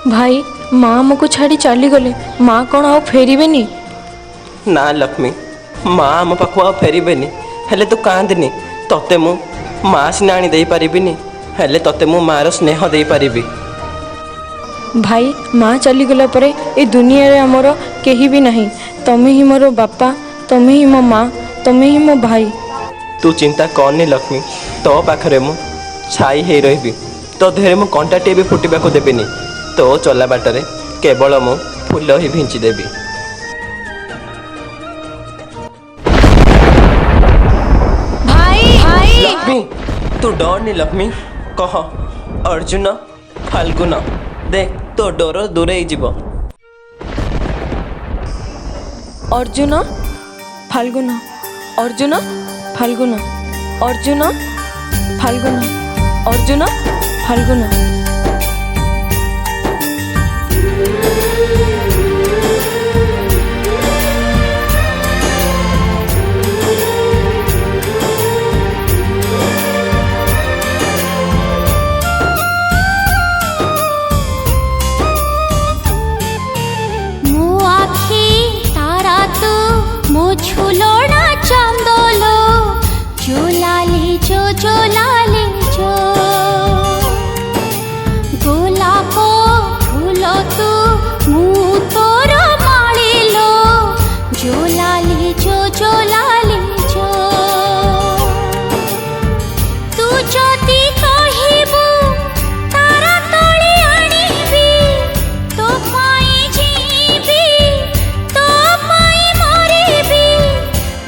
भाई माँ आमको छाड़ी चली गले, माँ कौन आउ फेरबेनी? ना लक्ष्मी, माँ आम पाखु आ फेरबेनी। हेले तू कांदनी, तते मु माँ सिना आनी दे पारिबिनी, हेले तते मु माँ रो स्नेह दे पारिबी। भाई माँ चलीगला परे ए दुनिया रे आमर केही भी नहीं। तमे ही मोर बापा, तमे ही मो माँ, तमे ही मो भाई। तू चिंता करनी लक्ष्मी, तो पाखरे मु छाई हे रही। तो देहरे मु कंटाटे भी फुटिबा को देबेनी। तो चला बाटरे केवल मु फूल ही भिंची देबी। भाई भाई लक्ष्मी तू डरनी लक्ष्मी, कह अर्जुन फाल्गुन देख तो डर दूर जीव। अर्जुन फाल्गुन, अर्जुन फाल्गुन, अर्जुन फाल्गुन, अर्जुन फाल्गुन। झुलोना चांदोलो जोलाली जो गोलाप फूल तू मु तोर मालिलो जोलाली जो तू जदि कहिबू तारा तोली आनिबी तो पाई जीबी तो पाई मरिबी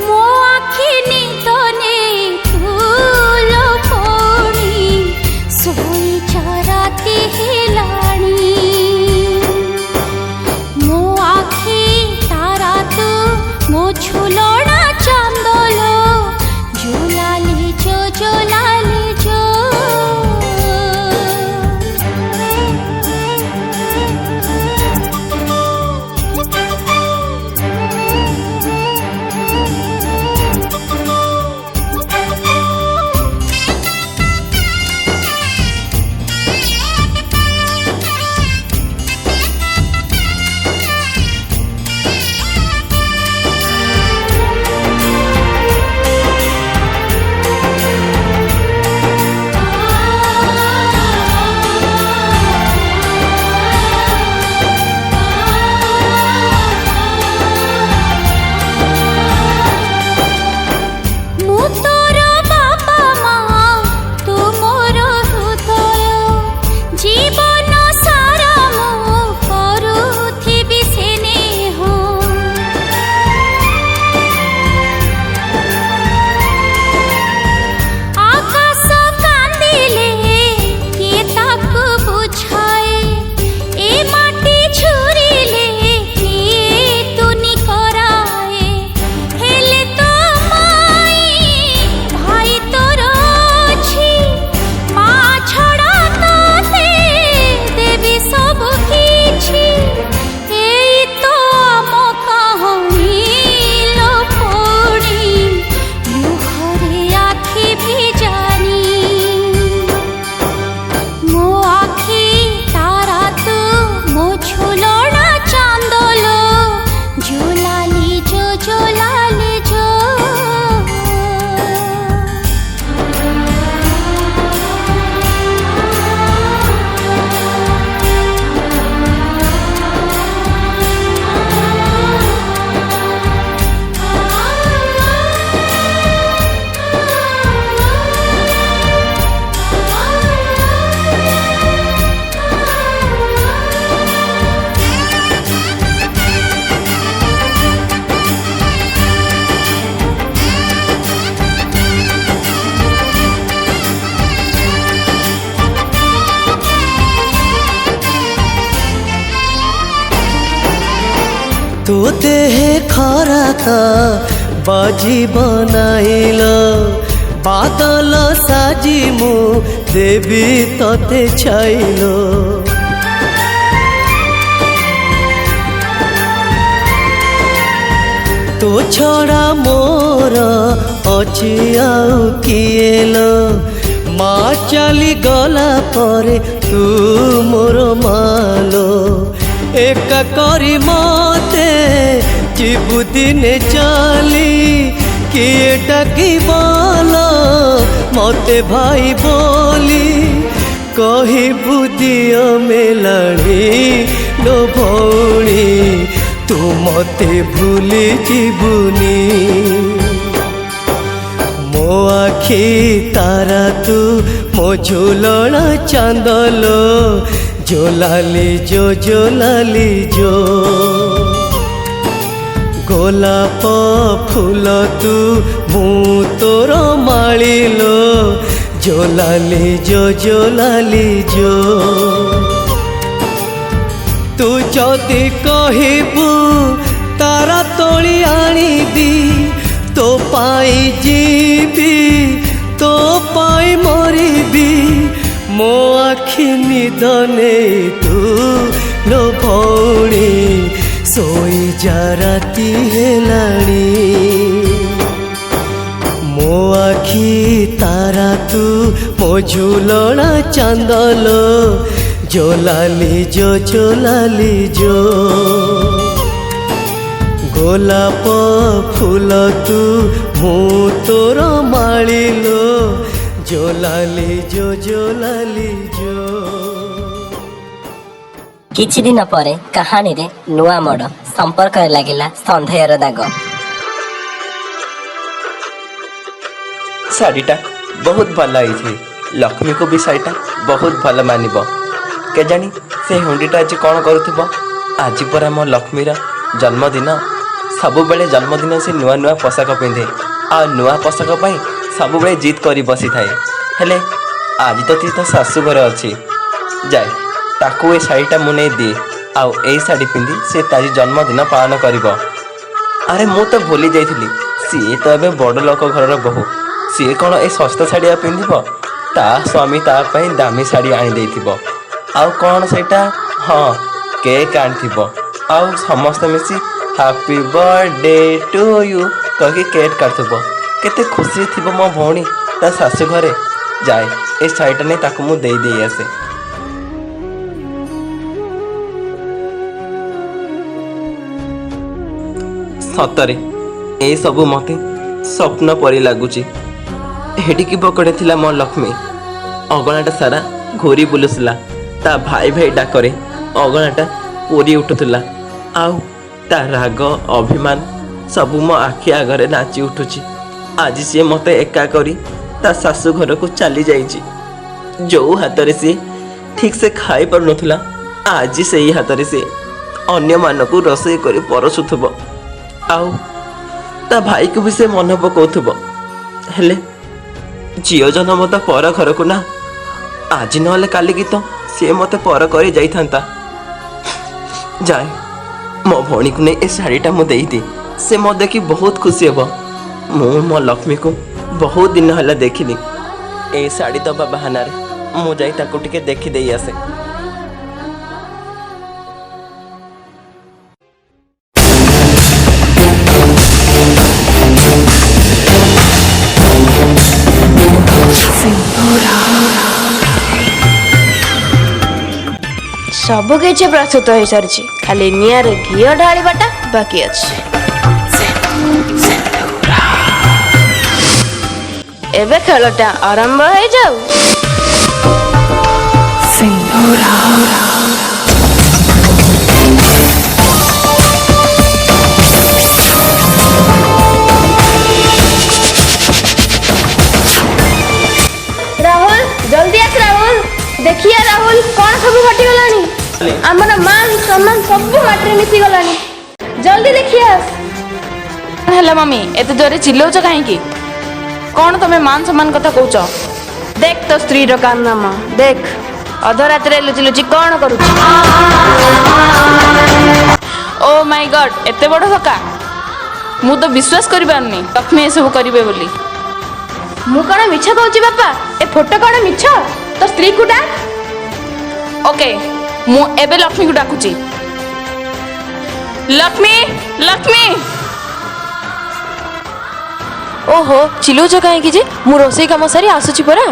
मो आखि निदने फूल फोड़ी सोई चराती हिलाणी मो आखि तारा तू मो झुलोना चांदोलो जोलाली जो तू देह खरा त बाजी बनाइल बादल साजी मु देवी तते छाइल तो छड़ा मोर अच्छी आउ किएल ମା ଚାଲି ଗଲା ପରେ ତୁ ମୋର ମାଲୋ ଏକା କରି ମତେ ଯିବୁ ଦିନେ ଚାଲି କିଏ ଡାକିବଲ ମତେ ଭାଇ ବୋଲି କହିବୁ ଦିଅ ମେଲାଣି ଲୋ ଭଉଣୀ ତୁ ମତେ ଭୁଲି ଯିବୁନି ମୋ ଆଖି ତାରା ତୁ ମୋ ଝୁଲଣା ଚାନ୍ଦଲୋ ଜୋଲାଲି ଜୋଲାଲି ଜୋ ଗୋଲାପ ଫୁଲ ତୁ ମୁଁ ତୋର ମାଳିଲୋ ଜୋଲାଲି ଜୋଲାଲି ଜୋ ତୁ ଯଦି କହିବୁ ତାରା ତୋଳି ଆଣିବି ତୋ ପାଇଁ ଯିବି ତୋ ପାଇଁ ମରିବି ମୋ ଆଖି ନିଦ ନେଇ ତୁ ଲୋ ଭଉଣୀ ଶୋଇ ଯା ରାତି ହେଲାଣି ମୋ ଆଖି ତାରା ତୁ ମୋ ଝୁଲଣା ଚାନ୍ଦଲୋ ଜୋଲାଲି ଜୋଲାଲି ଜୋ ଗୋଲାପ ଫୁଲ ତୁ ମୁଁ ତୋର ମାଳିଲୋ ଜୋଲାଲି ଜୋଲାଲି ଜୋ। କିଛି ଦିନ ପରେ କାହାଣୀରେ ନୂଆ ମୋଡ଼ ସମ୍ପର୍କରେ ଲାଗିଲା ସନ୍ଦେହର ଦାଗ। ଶାଢ଼ୀଟା ବହୁତ ଭଲ ହେଇଛି। ଲକ୍ଷ୍ମୀକୁ ବି ଶାଢ଼ୀଟା ବହୁତ ଭଲ ମାନିବ। କେଜାଣି ସେ ହୁଣ୍ଡିଟା ଆଜି କ'ଣ କରୁଥିବ। ଆଜି ପରା ମୋ ଲକ୍ଷ୍ମୀର ଜନ୍ମଦିନ। ସବୁବେଳେ ଜନ୍ମଦିନ ସେ ନୂଆ ନୂଆ ପୋଷାକ ପିନ୍ଧେ ଆଉ ନୂଆ ପୋଷାକ ପାଇଁ ସବୁବେଳେ ଜିଦ୍ କରି ବସିଥାଏ। ହେଲେ ଆଜି ତ ତା ଶାଶୁ ଘରେ ଅଛି। ଯାଏ ତାକୁ ଏ ଶାଢ଼ୀଟା ମୁଁ ନେଇ ଦିଏ ଆଉ ଏଇ ଶାଢ଼ୀ ପିନ୍ଧି ସେ ଆଜି ଜନ୍ମଦିନ ପାଳନ କରିବ। ଆରେ ମୁଁ ତ ଭୁଲି ଯାଇଥିଲି ସିଏ ତ ଏବେ ବଡ଼ ଲୋକ ଘରର ବୋହୂ। ସିଏ କ'ଣ ଏ ଶସ୍ତା ଶାଢ଼ୀ ଆଉ ପିନ୍ଧିବ? ତା ସ୍ୱାମୀ ତା ପାଇଁ ଦାମୀ ଶାଢ଼ୀ ଆଣିଦେଇଥିବ। ଆଉ କ'ଣ ସେଇଟା? ହଁ, କେକ୍ ଆଣିଥିବ ଆଉ ସମସ୍ତେ ମିଶି ହାପି ବର୍ଥଡେ ଟୁ ୟୁ କହିକି କେକ୍ କାଟୁଥିବ। କେତେ ଖୁସିରେ ଥିବ ମୋ ଭଉଣୀ ତା ଶାଶୁ ଘରେ। ଯାଏ ଏ ଶାଢ଼ୀଟା ନେଇ ତାକୁ ମୁଁ ଦେଇ ଆସେ। ସତରେ ଏସବୁ ମୋତେ ସ୍ୱପ୍ନ ପରି ଲାଗୁଛି। ହେଡ଼ିକି ବକଡ଼େ ଥିଲା ମୋ ଲକ୍ଷ୍ମୀ। ଅଗଣାଟା ସାରା ଘୁରି ବୁଲୁଥିଲା। ତା ଭାଇ ଡାକରେ ଅଗଣାଟା ପୁରି ଉଠୁଥିଲା। ଆଉ ତା ରାଗ ଅଭିମାନ ସବୁ ମୋ ଆଖି ଆଗରେ ନାଚି ଉଠୁଛି। ଆଜି ସିଏ ମୋତେ ଏକା କରି ତା ଶାଶୁ ଘରକୁ ଚାଲି ଯାଇଛି। ଯେଉଁ ହାତରେ ସିଏ ଠିକ୍ ସେ ଖାଇପାରୁନଥିଲା ଆଜି ସେଇ ହାତରେ ସିଏ ଅନ୍ୟମାନଙ୍କୁ ରୋଷେଇ କରି ପରସୁଥିବ। ଆଉ ତା ଭାଇକୁ ବି ସେ ମନେ ପକାଉଥିବ। ହେଲେ ଝିଅ ଜନ୍ମ ତ ପର ଘରକୁ ନା। ଆଜି ନହେଲେ କାଲିକି ତ ସିଏ ମୋତେ ପର କରି ଯାଇଥାନ୍ତା। ଯାଏ ମୋ ଭଉଣୀକୁ ନେଇ ଏ ଶାଢ଼ୀଟା ମୁଁ ଦେଇଦିଏ। ସେ ମୋ ଦେଖି ବହୁତ ଖୁସି ହେବ। ମୁଁ ମୋ ଲକ୍ଷ୍ମୀକୁ ବହୁତ ଦିନ ହେଲା ଦେଖିନି। ଏ ଶାଢ଼ୀ ଦେବା ବାହାନାରେ ମୁଁ ଯାଇ ତାକୁ ଟିକେ ଦେଖିଦେଇ ଆସେ। ସବୁ କିଛି ପ୍ରସ୍ତୁତ ହୋଇସାରିଛି। ଖାଲି ନିଆଁରେ ଘିଅ ଢାଳିବାଟା ବାକି ଅଛି। ଏବେ ଖେଳଟା ଆରମ୍ଭ ହେଇଯାଉ। ରାହୁଲ ଜଲ୍ଦି ଆସ। ରାହୁଲ ଦେଖିଆ ରାହୁଲ କ'ଣ ସବୁ ଘଟିଗଲାଣି। ଆମର ମାନ ସମ୍ମାନ ସବୁ ମାଟିରେ ମିଶିଗଲାଣି। ଜଲ୍ଦି ଦେଖିଆ। ହେଲା ମମି ଏତେ ଜୋରେ ଚିଲ୍ଲଉଛ କାହିଁକି? କ'ଣ ତମେ ମାନ ସମ୍ମାନ କଥା କହୁଛ? देख तो स्त्री कारनामा देख अधरात्रे लुचि लुचि कौन करुछि। ओ माय गॉड एते बड़ धक्का मु तो विश्वास करि पारनी लक्ष्मी ए सब करिवे बोली। मु कण मिछ कहूछि बापा ए फोटो कण मिछ तो स्त्री को डाक। ओके मु एबे लक्ष्मी को डाकुछि। लक्ष्मी लक्ष्मी ओहो चिल्लौछ कहीं जे मु रोसई काम सारी आसुछि परा।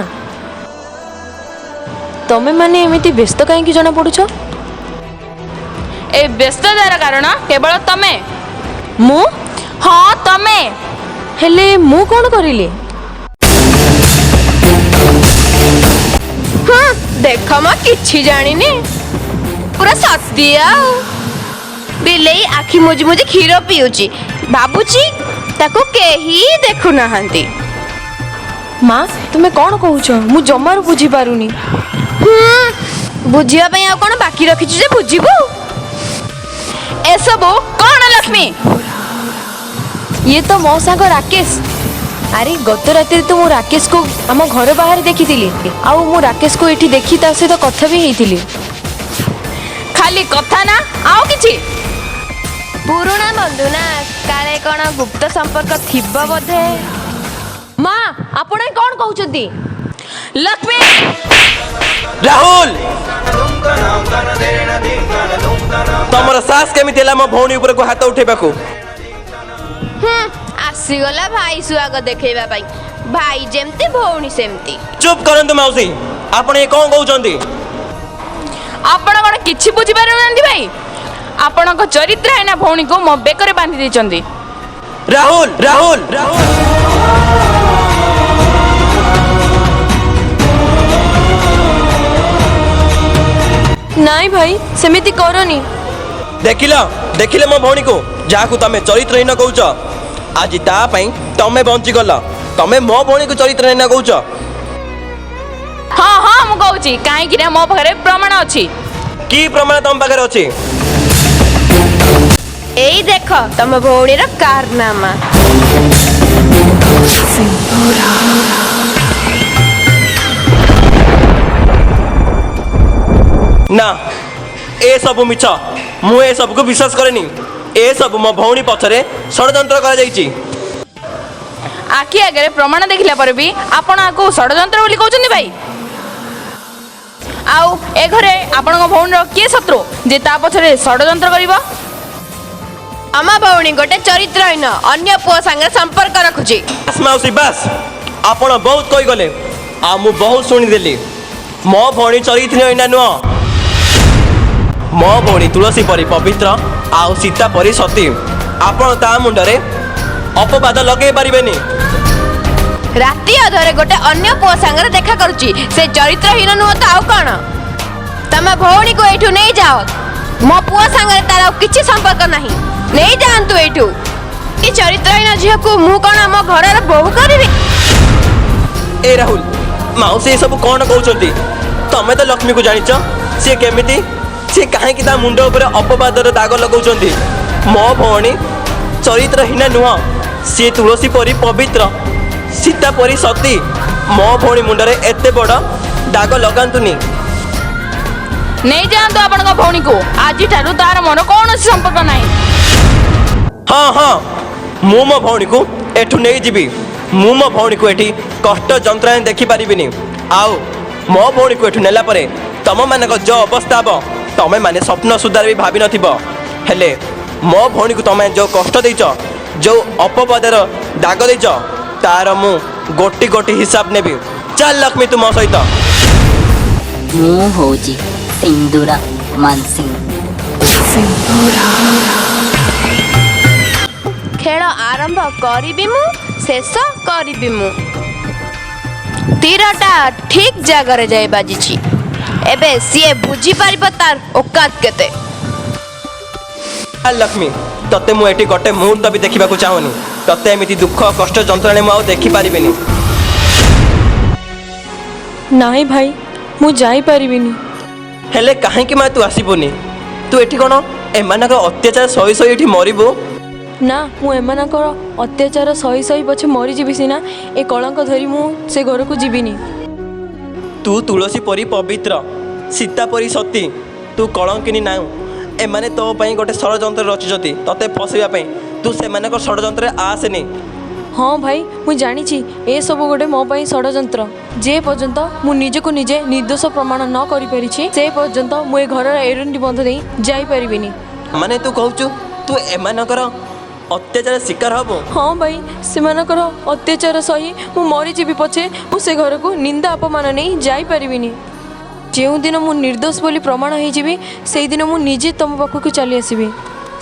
ତମେ ମାନେ ଏମିତି ବ୍ୟସ୍ତ କାହିଁକି ଜଣାପଡ଼ୁଛ? ଏ ବ୍ୟସ୍ତତାର କାରଣ କେବଳ ତମେ। ମୁଁ? ହଁ ତମେ। ହେଲେ ମୁଁ କ'ଣ କରିଲି? ଦେଖ ମ କିଛି ଜାଣିନି, ପୁରା ସତୀ। ଆଉ ବିଲେଇ ଆଖି ମୁଜି ମୁଜି କ୍ଷୀର ପିଉଛି, ଭାବୁଛି ତାକୁ କେହି ଦେଖୁନାହାନ୍ତି। ମା ତୁମେ କ'ଣ କହୁଛ? ମୁଁ ଜମାରୁ ବୁଝିପାରୁନି। ବୁଝିବା ପାଇଁ ଆଉ କ'ଣ ବାକି ରଖିଛୁ ଯେ ବୁଝିବୁ? ଏସବୁ କ'ଣ ଲକ୍ଷ୍ମୀ? ଇଏ ତ ମୋ ସାଙ୍ଗ ରାକେଶ। ଆରେ ଗତ ରାତିରେ ତ ମୁଁ ରାକେଶକୁ ଆମ ଘର ବାହାରେ ଦେଖିଥିଲି, ଆଉ ମୁଁ ରାକେଶକୁ ଏଠି ଦେଖି ତା ସହିତ କଥା ବି ହେଇଥିଲି। ଖାଲି କଥା ନା ଆଉ କିଛି? ପୁରୁଣା ବନ୍ଧୁ ନା, କାଳେ କ'ଣ ଗୁପ୍ତ ସମ୍ପର୍କ ଥିବ ବୋଧେ। ମା ଆପଣ କ'ଣ କହୁଛନ୍ତି? ଲକ୍ଷ୍ମୀ ରାହୁଲ, ତମର ସାହସ କେମିତି ହେଲା ମୋ ଭଉଣୀ ଉପରକୁ ହାତ ଉଠେଇବାକୁ? ଆସିଗଲା ଭାଇ ସୁଆଗ ଦେଖେଇବା ପାଇଁ। ଭାଇ ଯେମିତି ଭଉଣୀ ସେମିତି। ଚୁପ୍ କରନ୍ତୁ ମାଉସୀ, ଆପଣ ଏ କ'ଣ କହୁଛନ୍ତି? ଆପଣ କ'ଣ କିଛି ବୁଝିପାରୁନାହାନ୍ତି ଭାଇ? ଆପଣଙ୍କ ଚରିତ୍ରହୀନ ଭଉଣୀକୁ ମୋ ବେକରେ ବାନ୍ଧି ଦେଇଛନ୍ତି। ରାହୁଲ, ରାହୁଲ, ରାହୁଲ, ନାଇଁ ଭାଇ ସେମିତି କରନି। ଦେଖିଲ ଦେଖିଲେ ମୋ ଭଉଣୀକୁ, ଯାହାକୁ ତମେ ଚରିତ୍ରହୀନ କହୁଛ, ଆଜି ତା ପାଇଁ ତମେ ବଞ୍ଚିଗଲ। ତମେ ମୋ ଭଉଣୀକୁ ଚରିତ୍ରହୀନ କହୁଛ? ହଁ ହଁ ମୁଁ କହୁଛି, କାହିଁକି ନା ମୋ ପାଖରେ ପ୍ରମାଣ ଅଛି। କି ପ୍ରମାଣ ତମ ପାଖରେ ଅଛି? ଏଇ ଦେଖ ତମ ଭଉଣୀର କାରନାମା। ନା, ଏସବୁ ମିଛ। ମୁଁ ଏସବୁକୁ ବିଶ୍ୱାସ କରେନି। ଏସବୁ ମୋ ଭଉଣୀ ପଛରେ ଷଡ଼ଯନ୍ତ୍ର କରାଯାଇଛି। ଆଖି ଆଗରେ ପ୍ରମାଣ ଦେଖିଲା ପରେ ବି ଆପଣ ଆକୁ ଷଡ଼ଯନ୍ତ୍ର ବୋଲି କହୁଛନ୍ତି ଭାଇ? ଆଉ ଏ ଘରେ ଆପଣଙ୍କ ଭଉଣୀର କିଏ ଶତ୍ରୁ ଯେ ତା ପଛରେ ଷଡ଼ଯନ୍ତ୍ର କରିବ? ଆମ ଭଉଣୀ ଗୋଟେ ଚରିତ୍ରହୀନ ଅନ୍ୟ ପୁଅ ସାଙ୍ଗରେ ସମ୍ପର୍କ ରଖୁଛି। ବାସ୍ ମାଉସୀ ବାସ୍, ଆପଣ ବହୁତ କହିଗଲେ, ଆଉ ମୁଁ ବହୁତ ଶୁଣିଦେଲି। ମୋ ଭଉଣୀ ଚରିତ୍ରହୀନ ନୁହଁ। ମୋ ଭଉଣୀ ତୁଳସୀ ପରି ପବିତ୍ର, ଆଉ ସୀତା ପରି ସତୀ। ଆପଣ ତା ମୁଣ୍ଡରେ ଅପବାଦ ଲଗେଇ ପାରିବେନି। ରାତି ଅଧରେ ଗୋଟେ ଅନ୍ୟ ପୁଅ ସାଙ୍ଗରେ ଦେଖା କରୁଛି, ସେ ଚରିତ୍ରହୀନ ନୁହଁ ତ ଆଉ କ'ଣ? ତମ ଭଉଣୀକୁ ଏଇଠୁ ନେଇଯାଅ। ମୋ ପୁଅ ସାଙ୍ଗରେ ତାର ଆଉ କିଛି ସମ୍ପର୍କ ନାହିଁ। ନେଇଯାଆନ୍ତୁ ଏଇଠୁ। ଏ ଚରିତ୍ରହୀନ ଝିଅକୁ ମୁଁ କ'ଣ ଆମ ଘରର ବୋହୂ କରିବି? ଏ ରାହୁଲ, ମାଉସୀ ଏସବୁ କ'ଣ କହୁଛନ୍ତି? ତମେ ତ ଲକ୍ଷ୍ମୀକୁ ଜାଣିଛ, ସିଏ କେମିତି, ସିଏ କାହିଁକି ତା ମୁଣ୍ଡ ଉପରେ ଅପବାଦର ଦାଗ ଲଗାଉଛନ୍ତି? ମୋ ଭଉଣୀ ଚରିତ୍ରହୀନ ନୁହଁ, ସିଏ ତୁଳସୀ ପରି ପବିତ୍ର, ସୀତା ପରି ସତୀ। ମୋ ଭଉଣୀ ମୁଣ୍ଡରେ ଏତେ ବଡ଼ ଦାଗ ଲଗାନ୍ତୁନି। ନେଇଯାଆନ୍ତୁ ଆପଣଙ୍କ ଭଉଣୀକୁ। ଆଜିଠାରୁ ତାର ମୋର କୌଣସି ସମ୍ପର୍କ ନାହିଁ। ହଁ ହଁ, ମୁଁ ମୋ ଭଉଣୀକୁ ଏଠୁ ନେଇଯିବି। ମୁଁ ମୋ ଭଉଣୀକୁ ଏଠି କଷ୍ଟ ଯନ୍ତ୍ରଣା ଦେଖିପାରିବିନି। ଆଉ ମୋ ଭଉଣୀକୁ ଏଠୁ ନେଲା ପରେ ତମମାନଙ୍କ ଯେଉଁ ଅବସ୍ଥା ହେବ, ତମେମାନେ ସ୍ୱପ୍ନ ସୁଦ୍ଧା ବି ଭାବିନଥିବ। ହେଲେ ମୋ ଭଉଣୀକୁ ତମେ ଯେଉଁ କଷ୍ଟ ଦେଇଛ, ଯେଉଁ ଅପବାଦର ଦାଗ ଦେଇଛ, ତାର ମୁଁ ଗୋଟି ଗୋଟି ହିସାବ ନେବି। ଚାଲ ଲକ୍ଷ୍ମୀ, ତୁ ମୋ ସହିତ। ମୁଁ ହଉଛି ସିନ୍ଦୁରା ମାନସିଂ। ଖେଳ ଆରମ୍ଭ କରିବି ମୁଁ, ଶେଷ କରିବି ମୁଁ। ତୀରଟା ଠିକ୍ ଜାଗାରେ ଯାଇ ବାଜିଛି। ଏବେ ସିଏ ବୁଝିପାରିବ ତାର ଓକାତ କେତେ। ଚାଲ ଲକ୍ଷ୍ମୀ, ତତେ ମୁଁ ଏଠି ଗୋଟେ ମୁହୂର୍ତ୍ତ ବି ଦେଖିବାକୁ ଚାହୁଁନି। ତତେ ଏମିତି ଦୁଃଖ କଷ୍ଟ ଯନ୍ତ୍ରଣା ମୁଁ ଆଉ ଦେଖିପାରିବିନି। ନାଇଁ ଭାଇ, ମୁଁ ଯାଇପାରିବିନି। ହେଲେ କାହିଁକି ମା ତୁ ଆସିବୁନି? ତୁ ଏଠି କ'ଣ ଏମାନଙ୍କ ଅତ୍ୟାଚାର ସହି ସହି ଏଠି ମରିବୁ? ନା, ମୁଁ ଏମାନଙ୍କର ଅତ୍ୟାଚାର ସହି ସହି ପଛେ ମରିଯିବି ସିନା, ଏ କଳଙ୍କ ଧରି ମୁଁ ସେ ଘରକୁ ଯିବିନି। ତୁ ତୁଳସୀ ପରି ପବିତ୍ର, ସୀତା ପରି ସତୀ, ତୁ କଳଙ୍କିନୀ ନାହୁଁ। ଏମାନେ ତୋ ପାଇଁ ଗୋଟେ ଷଡ଼ଯନ୍ତ୍ର ରଚିଛନ୍ତି ତତେ ଫସାଇବା ପାଇଁ। ତୁ ସେମାନଙ୍କ ଷଡ଼ଯନ୍ତ୍ରରେ ଆସେନି। ହଁ ଭାଇ, ମୁଁ ଜାଣିଛି ଏସବୁ ଗୋଟେ ମୋ ପାଇଁ ଷଡ଼ଯନ୍ତ୍ର। ଯେ ପର୍ଯ୍ୟନ୍ତ ମୁଁ ନିଜକୁ ନିଜେ ନିର୍ଦ୍ଦୋଷ ପ୍ରମାଣ ନ କରିପାରିଛି, ସେ ପର୍ଯ୍ୟନ୍ତ ମୁଁ ଏ ଘରର ଏରୁଣ୍ଡି ବନ୍ଧ ଦେଇ ଯାଇପାରିବିନି। ମାନେ ତୁ କହୁଛୁ ତୁ ଏମାନଙ୍କର ଅତ୍ୟାଚାର ଶିକାର ହବୁ? ହଁ ଭାଇ, ସେମାନଙ୍କର ଅତ୍ୟାଚାର ସହି ମୁଁ ମରିଯିବି ପଛେ, ମୁଁ ସେ ଘରକୁ ନିନ୍ଦା ଅପମାନ ନେଇ ଯାଇପାରିବିନି। ଯେଉଁ ଦିନ ମୁଁ ନିର୍ଦ୍ଦୋଷ ବୋଲି ପ୍ରମାଣ ହେଇଯିବି ସେଇଦିନ ମୁଁ ନିଜେ ତମ ପାଖକୁ ଚାଲି ଆସିବି।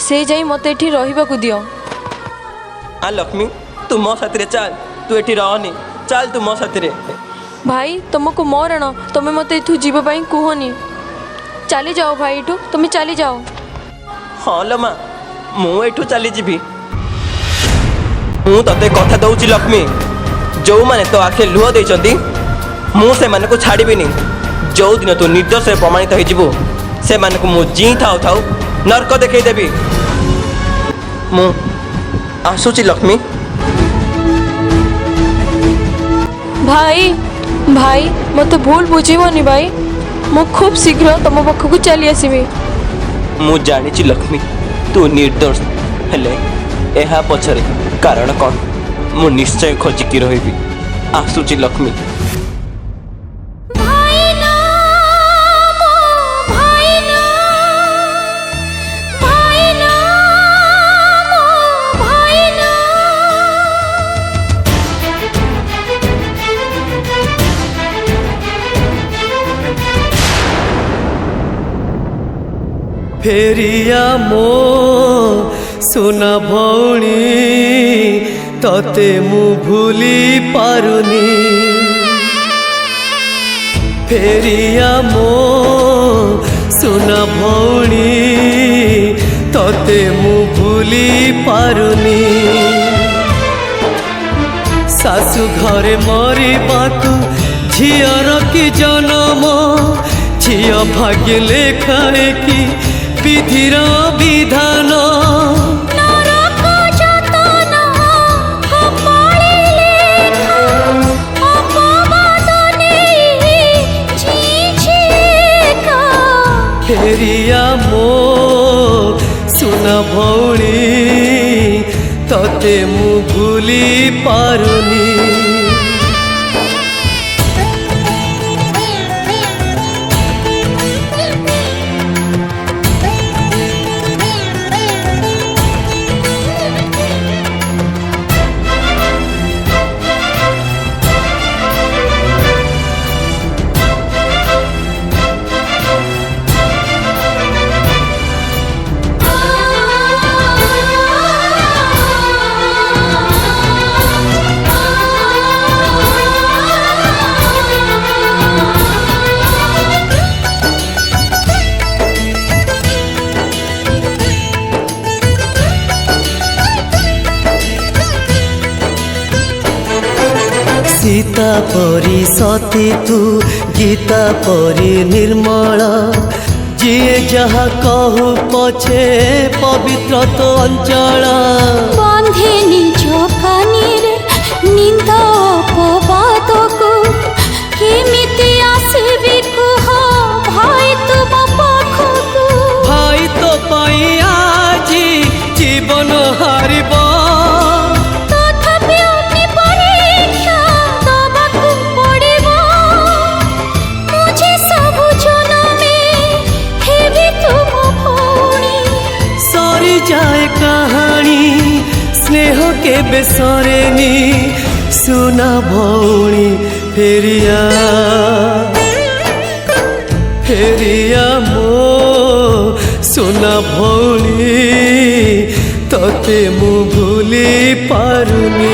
ସେ ଯାଇ ମୋତେ ଏଠି ରହିବାକୁ ଦିଅ। ଆ ଲକ୍ଷ୍ମୀ ତୁ ମୋ ସାଥିରେ ଚାଲ, ତୁ ଏଠି ରହନି, ଚାଲ ତୁ ମୋ ସାଥିରେ। ଭାଇ ତୁମକୁ ମରଣ, ତୁମେ ମୋତେ ଏଠୁ ଯିବା ପାଇଁ କୁହନି। ଚାଲିଯାଅ ଭାଇ, ଏଠୁ ତୁମେ ଚାଲିଯାଅ। ହଁ ଲୋ ମା, ମୁଁ ଏଠୁ ଚାଲିଯିବି। ମୁଁ ତତେ କଥା ଦଉଛି ଲକ୍ଷ୍ମୀ, ଯେଉଁମାନେ ତୋ ଆଖିରେ ଲୁହ ଦେଇଛନ୍ତି ମୁଁ ସେମାନଙ୍କୁ ଛାଡ଼ିବିନି। ଯେଉଁଦିନ ତୁ ନିର୍ଦ୍ଦୋଷରେ ପ୍ରମାଣିତ ହେଇଯିବୁ ସେମାନଙ୍କୁ ମୁଁ ଜିଇଁ ଥାଉ ଥାଉ ନର୍କ ଦେଖେଇଦେବି। ମୁଁ ଆସୁଛି ଲକ୍ଷ୍ମୀ। ଭାଇ ଭାଇ ମୋତେ ଭୁଲ ବୁଝିବନି ଭାଇ, ମୁଁ ଖୁବ୍ ଶୀଘ୍ର ତମ ପାଖକୁ ଚାଲି ଆସିବି। ମୁଁ ଜାଣିଛି ଲକ୍ଷ୍ମୀ ତୁ ନିର୍ଦ୍ଦୋଷ, ହେଲେ ଏହା ପଛରେ କାରଣ କ'ଣ ମୁଁ ନିଶ୍ଚୟ ଖୋଜିକି ରହିବି। ଆସୁଛି ଲକ୍ଷ୍ମୀ। ଭାଇନା ମୋ ଭାଇନା ଭାଇନା ମୋ ଭାଇନା फेरिया मो सुना भौणी तते मु भूली पारुनी। फेरिया मो सुना भौणी तते मु भूली पारुनी। सासु घरे मरिबाकू झियर की जन्म, झिय भाग्य लेखाए की विधिर विधान। नरक जतन कपाळे लेखा, अपवाद नेई झिझिका। फेरिया मो सुना भौणी तते मु भूली पारुनी। सीता परी सती तू, गीता परी निर्मल। जिए जहा कहू पछे पवित्र तो अंचल। बांधे निज कानी रे निंदा अपवाद को, केमिति आसीबी कुह भाई तुम पाखकू। भाई तो पाई आजी जीवन हारिब। जाए कहानी स्नेह के बेसरेनी। सुना भौणी फेरिया, फेरिया मो सुना भौणी तते मु भूली पारुनी।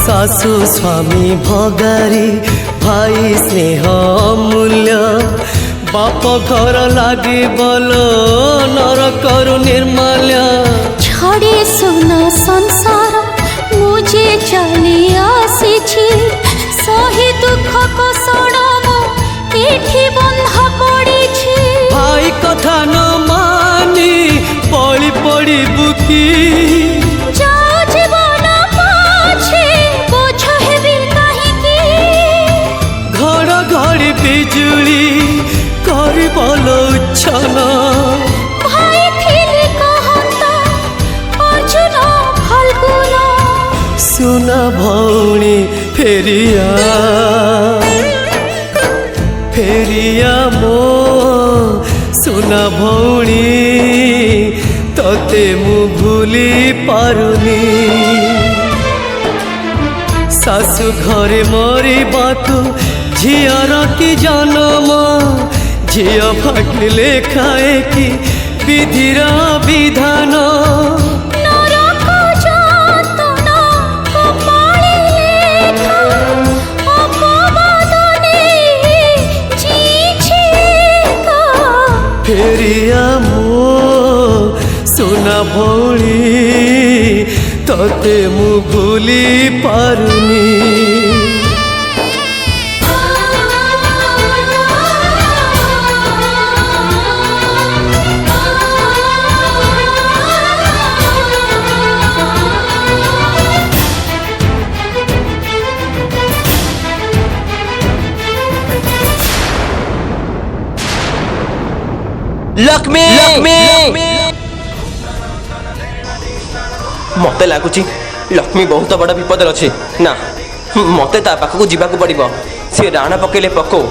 सासु स्वामी भगारी भाई स्नेह अमूल्य। बाप घर लागे बल नरकरु निर्माल्य। छड़े सुन संसार मुझे चली आसी, सही दुख को सड़म एठी बंधा पड़ी। भाई कथा न कि जाओ जीवन पाछे बोझ हेबी काहेकि घड़घड़ी बिजुली कर उच्छन भाई थिले कहता अर्जुन फाल्गुन सुना भौणी फेरिया फेरिया मो सुना भौणी तते मु भूली पारुनी सासु घरे मरिबाकु झियर कि जन्म झिय भागिले खाए कि विधिर विधान नरक जातना कपाळी लेखा अपवादने जीछेका फेरिया मो सुना भौणी तते मु भूली पारुनी ଲକ୍ଷ୍ମୀ ଲକ୍ଷ୍ମୀ ମତେ ଲାଗୁଛି ଲକ୍ଷ୍ମୀ ବହୁତ ବଡ଼ ବିପଦରେ ଅଛି। ନା ମତେ ତା ପାଖକୁ ଯିବାକୁ ପଡ଼ିବ। ସେ ରାଣ ପକେଇଲେ ପକଉ,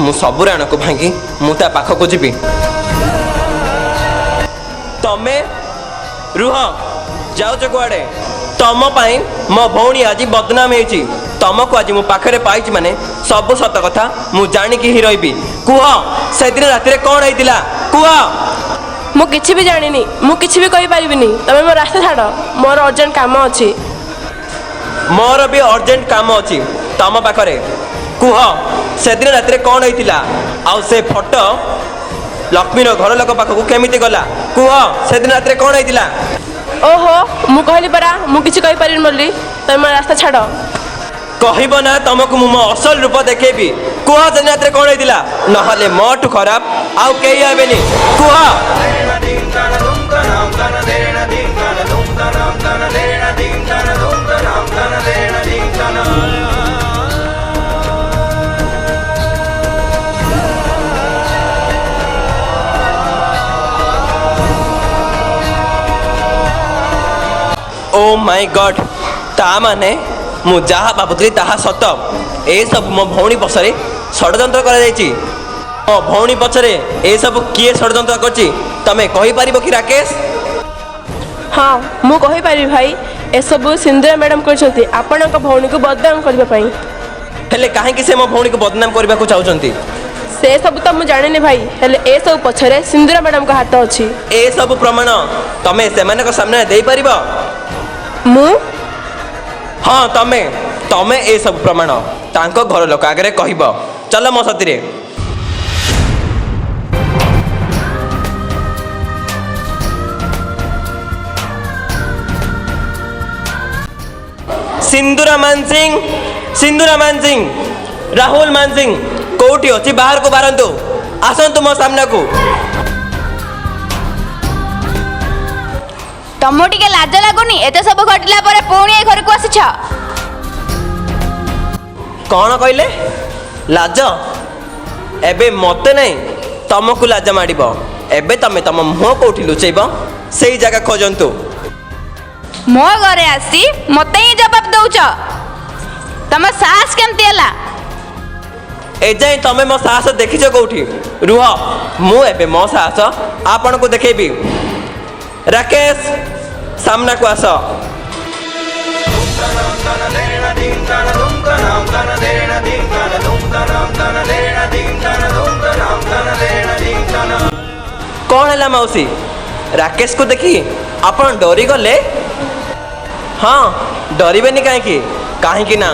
ମୁଁ ସବୁ ରାଣକୁ ଭାଙ୍ଗି ମୁଁ ତା ପାଖକୁ ଯିବି। ତମେ ରୁହ, ଯାଉଛ କୁଆଡ଼େ? ତମ ପାଇଁ ମୋ ଭଉଣୀ ଆଜି ବଦନାମ ହେଇଛି। ତମକୁ ଆଜି ମୁଁ ପାଖରେ ପାଇଛି ମାନେ ସବୁ ସତ କଥା ମୁଁ ଜାଣିକି ହିଁ ରହିବି। କୁହ, ସେଦିନ ରାତିରେ କ'ଣ ହେଇଥିଲା କୁହ। ମୁଁ କିଛି ବି ଜାଣିନି, ମୁଁ କିଛି ବି କହିପାରିବିନି। ତମେ ମୋ ରାସ୍ତା ଛାଡ଼, ମୋର ଅର୍ଜେଣ୍ଟ କାମ ଅଛି। ମୋର ବି ଅର୍ଜେଣ୍ଟ କାମ ଅଛି ତମ ପାଖରେ। କୁହ, ସେଦିନ ରାତିରେ କ'ଣ ହେଇଥିଲା? ଆଉ ସେ ଫଟୋ ଲକ୍ଷ୍ମୀର ଘର ଲୋକ ପାଖକୁ କେମିତି ଗଲା? କୁହ, ସେଦିନ ରାତିରେ କ'ଣ ହେଇଥିଲା? ଓହୋ, ମୁଁ କହିଲି ପରା ମୁଁ କିଛି କହିପାରିବିନି ବୋଲି। ତମେ ମୋ ରାସ୍ତା ଛାଡ଼। କହିବ ନା ତମକୁ ମୁଁ ମୋ ଅସଲ ରୂପ ଦେଖେଇବି। କୁହ, ସେଦିନ ରାତିରେ କ'ଣ ହେଇଥିଲା? ନହେଲେ ମୋଠୁ ଖରାପ ଆଉ କେହି ହେବେନି। କୁହ। ଓ ମାଇ ଗଡ୍, ତା ମାନେ ମୁଁ ଯାହା ଭାବୁଥିଲି ତାହା ସତ। ଏସବୁ ମୋ ଭଉଣୀ ପଛରେ ଷଡ଼ଯନ୍ତ୍ର କରାଯାଇଛି। ମୋ ଭଉଣୀ ପଛରେ ଏସବୁ କିଏ ଷଡ଼ଯନ୍ତ୍ର କରିଛି ତମେ କହିପାରିବ କି ରାକେଶ? ହଁ, ମୁଁ କହିପାରିବି ଭାଇ। ଏସବୁ ସିନ୍ଦୁରା ମ୍ୟାଡ଼ାମ୍ କରିଛନ୍ତି ଆପଣଙ୍କ ଭଉଣୀକୁ ବଦନାମ କରିବା ପାଇଁ। ହେଲେ କାହିଁକି ସେ ମୋ ଭଉଣୀକୁ ବଦନାମ କରିବାକୁ ଚାହୁଁଛନ୍ତି? ସେସବୁ ତ ମୁଁ ଜାଣିନି ଭାଇ, ହେଲେ ଏସବୁ ପଛରେ ସିନ୍ଦୁରା ମ୍ୟାଡ଼ାମଙ୍କ ହାତ ଅଛି। ଏସବୁ ପ୍ରମାଣ ତମେ ସେମାନଙ୍କ ସାମ୍ନାରେ ଦେଇପାରିବ? ମୁଁ? ହଁ, ତମେ ଏସବୁ ପ୍ରମାଣ ତାଙ୍କ ଘର ଲୋକ ଆଗରେ କହିବ। ଚାଲ ମୋ ସାଥିରେ। ସିନ୍ଦୁରା ମାନସିଂ, ସିନ୍ଦୁରା ମାନସିଂ, ରାହୁଲ ମାନସିଂ କୋଉଠି ଅଛି? ବାହାରକୁ ବାହାରନ୍ତୁ, ଆସନ୍ତୁ ମୋ ସାମ୍ନାକୁ। ତମକୁ ଟିକେ ଲାଜ ଲାଗୁନି? ଏତେ ସବୁ ଘଟିଲା ପରେ ପୁଣି ଏ ଘରକୁ ଆସିଛ? କ'ଣ କହିଲେ? ଲାଜ? ଏବେ ମତେ ନାହିଁ, ତମକୁ ଲାଜ ମାଡ଼ିବ। ଏବେ ତମେ ତମ ମୁହଁ କୋଉଠି ଲୁଚେଇବ ସେଇ ଜାଗା ଖୋଜନ୍ତୁ। ମୋ ଘରେ ଆସି ମତେ ହିଁ ଜବାବ ଦଉଛ? ତମ ସାହସ କେମିତି ହେଲା? ଏଯାଏଁ ତମେ ମୋ ସାହସ ଦେଖିଛ କୋଉଠି? ରୁହ, ମୁଁ ଏବେ ମୋ ସାହସ ଆପଣଙ୍କୁ ଦେଖେଇବି। ରାକେଶ, ସାମ୍ନାକୁ ଆସ। କ'ଣ ହେଲା ମାଉସୀ? ରାକେଶକୁ ଦେଖି ଆପଣ ଡରିଗଲେ? ହଁ, ଡରିବେନି କାହିଁକି? କାହିଁକି ନା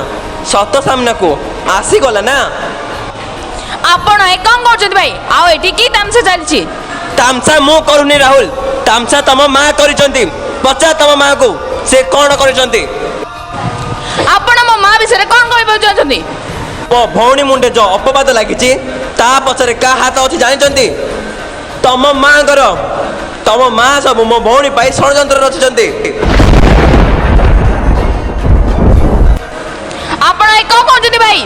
ସତ ସାମ୍ନାକୁ ଆସିଗଲା ନା। ଆପଣ ଏ କ'ଣ କରୁଛନ୍ତି ଭାଇ? ଆଉ ଏଠି କି ତାମସା ଚାଲିଛି? ତାମସା ମୁଁ କରୁନି ରାହୁଲ, ତାମସା ତମ ମା କରିଛନ୍ତି। ପଚାର ତମ ମାଆକୁ ସେ କ'ଣ କରିଛନ୍ତି। ଆପଣ ମୋ ମା ବିଷୟରେ କ'ଣ କହିବାକୁ ଚାହୁଁଛନ୍ତି? ମୋ ଭଉଣୀ ମୁଣ୍ଡେ ଯୋଉ ଅପବାଦ ଲାଗିଛି ତା ପଛରେ କାହା ହାତ ଅଛି ଜାଣିଛନ୍ତି? ତମ ମାଙ୍କର ତମ ମା ସବୁ ମୋ ଭଉଣୀ ପାଇଁ ଷଡ଼ଯନ୍ତ୍ର ରଚିଛନ୍ତି। ଆପଣ ଏ କ'ଣ କହୁଛନ୍ତି ଭାଇ?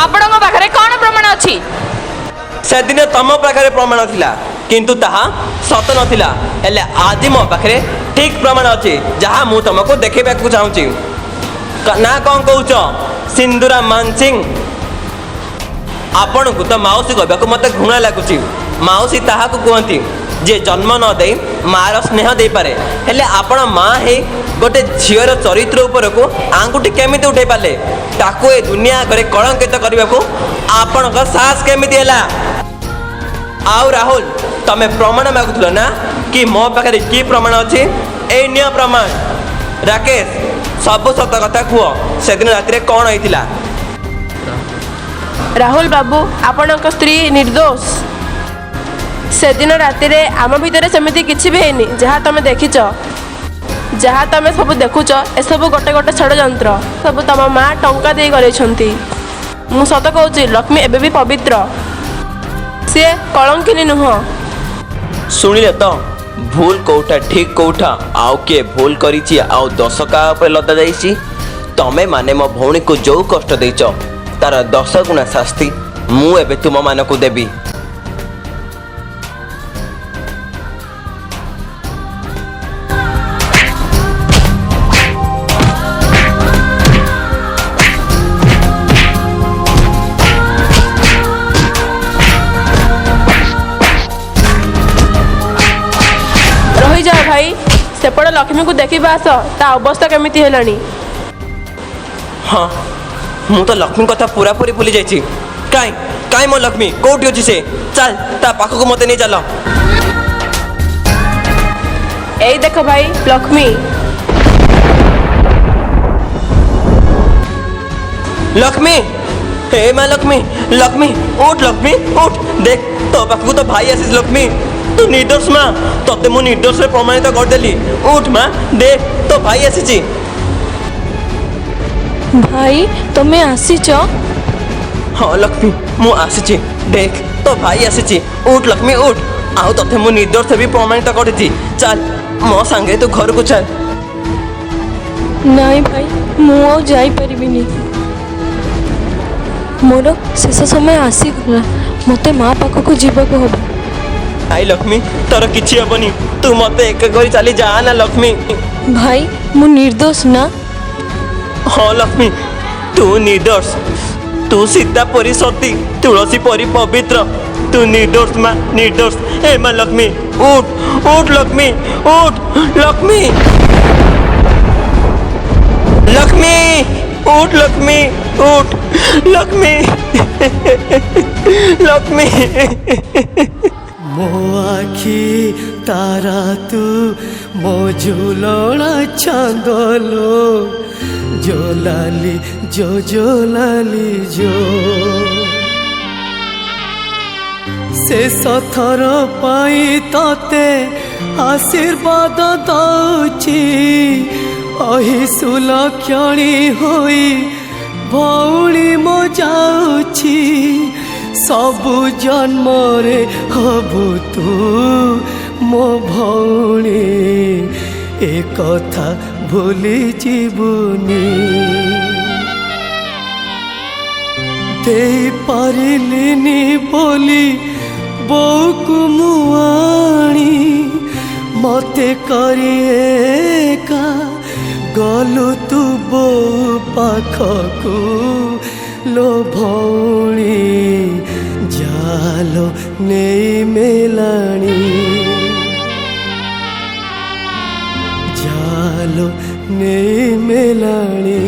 ଆପଣଙ୍କ ପାଖରେ କ'ଣ ପ୍ରମାଣ ଅଛି? ସେଦିନ ତମ ପାଖରେ ପ୍ରମାଣ ଥିଲା କିନ୍ତୁ ତାହା ସତ ନଥିଲା। ହେଲେ ଆଜି ମୋ ପାଖରେ ଠିକ୍ ପ୍ରମାଣ ଅଛି ଯାହା ମୁଁ ତମକୁ ଦେଖେଇବାକୁ ଚାହୁଁଛି। ନା କ'ଣ କହୁଛ ସିନ୍ଦୁରା ମାନସିଂ? ଆପଣଙ୍କୁ ତ ମାଉସୀ କହିବାକୁ ମୋତେ ଘୃଣା ଲାଗୁଛି। ମାଉସୀ ତାହାକୁ କୁହନ୍ତି ଯେ ଜନ୍ମ ନ ଦେଇ ମାଆର ସ୍ନେହ ଦେଇପାରେ। ହେଲେ ଆପଣ ମା ହେଇ ଗୋଟେ ଝିଅର ଚରିତ୍ର ଉପରକୁ ଆଙ୍ଗୁଠି କେମିତି ଉଠେଇ ପାରିଲେ? ତାକୁ ଏ ଦୁନିଆ ଆଗରେ କଳଙ୍କିତ କରିବାକୁ ଆପଣଙ୍କ ସାହସ କେମିତି ହେଲା? ଆଉ ରାହୁଲ, ତମେ ପ୍ରମାଣ ମାଗୁଥିଲ ନା କି ମୋ ପାଖରେ କି ପ୍ରମାଣ ଅଛି? ଏଇ ନିଅ ପ୍ରମାଣ। ରାକେଶ, ସବୁ ସତ କଥା କୁହ, ସେଦିନ ରାତିରେ କ'ଣ ହେଇଥିଲା? ରାହୁଲ ବାବୁ, ଆପଣଙ୍କ ସ୍ତ୍ରୀ ନିର୍ଦ୍ଦୋଷ। ସେଦିନ ରାତିରେ ଆମ ଭିତରେ ସେମିତି କିଛି ବି ହେଇନି। ଯାହା ତମେ ଦେଖିଛ, ଯାହା ତମେ ସବୁ ଦେଖୁଛ, ଏସବୁ ଗୋଟେ ଗୋଟେ ଷଡ଼ଯନ୍ତ୍ର। ସବୁ ତମ ମା ଟଙ୍କା ଦେଇ କରେଇଛନ୍ତି। ମୁଁ ସତ କହୁଛି, ଲକ୍ଷ୍ମୀ ଏବେ ବି ପବିତ୍ର, ସିଏ କଳଙ୍କିନୀ ନୁହଁ। ଶୁଣିଲେ ତ, ଭୁଲ କୋଉଟା ଠିକ୍ କୋଉଟା ଆଉ କିଏ ଭୁଲ କରିଛି ଆଉ ଦୋଷ କାହା ଉପରେ ଲଦା ଯାଇଛି? ତମେ ମାନେ ମୋ ଭଉଣୀକୁ ଯୋଉ କଷ୍ଟ ଦେଇଛ ତାର 10 ଗୁଣା ଶାସ୍ତି ମୁଁ ଏବେ ତୁମମାନଙ୍କୁ ଦେବି। ରହିଯାଅ ଭାଇ, ସେପଟ ଲକ୍ଷ୍ମୀକୁ ଦେଖିବା ଆସ, ତା ଅବସ୍ଥା କେମିତି ହେଲାଣି। ହଁ, ମୁଁ ତ ଲକ୍ଷ୍ମୀ କଥା ପୁରାପୁରି ଭୁଲି ଯାଇଛି। କାଇଁ ମୋ ଲକ୍ଷ୍ମୀ କୋଉଠି ଅଛି ସେ? ଚାଲ ତା ପାଖକୁ ମୋତେ ନେଇ ଚାଲ। ଏଇ ଦେଖ ଭାଇ, ଲକ୍ଷ୍ମୀ। ଲକ୍ଷ୍ମୀ, ହେ ମା ଲକ୍ଷ୍ମୀ, ଲକ୍ଷ୍ମୀ ଉଠ, ଲକ୍ଷ୍ମୀ ଉଠ। ଦେଖ ତୋ ପାଖକୁ ତ ଭାଇ ଆସିଛି। ଲକ୍ଷ୍ମୀ, ତୁ ନିର୍ଦ୍ଦୋଷ ମା, ତତେ ମୁଁ ନିର୍ଦ୍ଦୋଷରେ ପ୍ରମାଣିତ କରିଦେଲି। ଉଠ ମା, ଦେଖ ତୋ ଭାଇ ଆସିଛି। ଭାଇ, ତମେ ଆସିଛ? ହଁ ଲକ୍ଷ୍ମୀ, ମୁଁ ଆସିଛି। ଦେଖ ତୋ ଭାଇ ଆସିଛି। ଉଠ ଲକ୍ଷ୍ମୀ ଉଠ। ଆଉ ତତେ ମୁଁ ନିର୍ଦ୍ଦୋଷ ବି ପ୍ରମାଣିତ କରିଛି। ଚାଲ ମୋ ସାଙ୍ଗେ ତୁ ଘରକୁ ଚାଲ। ନାଇଁ ଭାଇ, ମୁଁ ଆଉ ଯାଇପାରିବିନି। ମୋର ଶେଷ ସମୟ ଆସିଗଲା। ମୋତେ ମା ପାଖକୁ ଯିବାକୁ ହେବ। ଆଇ ଲକ୍ଷ୍ମୀ, ତୋର କିଛି ହବନି। ତୁ ମତେ ଏକ କରି ଚାଲି ଯା ନା ଲକ୍ଷ୍ମୀ। ଭାଇ, ମୁଁ ନିର୍ଦ୍ଦୋଷ ନା? ହଁ ଲକ୍ଷ୍ମୀ, ତୁ ନିର୍ଦ୍ଦୋଷ। ତୁ ସୀତା ପରି ସତୀ, ତୁଳସୀ ପରି ପବିତ୍ର। ତୁ ନିର୍ଦ୍ଦୋଷ ମା, ନିର୍ଦ୍ଦୋଷ। ଏ ମା ଲକ୍ଷ୍ମୀ ଉଠ, ଉଠ ଲକ୍ଷ୍ମୀ, ଉଠ ଲକ୍ଷ୍ମୀ, ଲକ୍ଷ୍ମୀ ଉଠ, ଲକ୍ଷ୍ମୀ ଉଠ, ଲକ୍ଷ୍ମୀ, ଲକ୍ଷ୍ମୀ। ମୋ ଆଖି ତାରା ତୁ, ମୋ ଝୁଲଣା ଚାନ୍ଦଲୋ, ଜୋଲାଲି ଜୋଲାଲି ଜୋ। ଶେଷ ଥର ପାଇଁ ତତେ ଆଶୀର୍ବାଦ ଦଉଛି। ଅହିସୁଲକ୍ଷଣୀ ହୋଇ ଭଉଣୀ ମୋ ଯାଉଛି। ସବୁ ଜନ୍ମରେ ହବୁ ତୁ ମୋ ଭଉଣୀ, ଏ କଥା ଭୁଲି ଯିବୁନି। ଦେଇପାରିଲିନି ବୋଲି ବୋଉକୁ ମୁଁ ଆଣି, ମତେ କରି ଏକା ଗଲୁ ତୁ ବୋଉ ପାଖକୁ। लो भौणी जालो नेई मेलाणी, जालो नेई मेलाणी।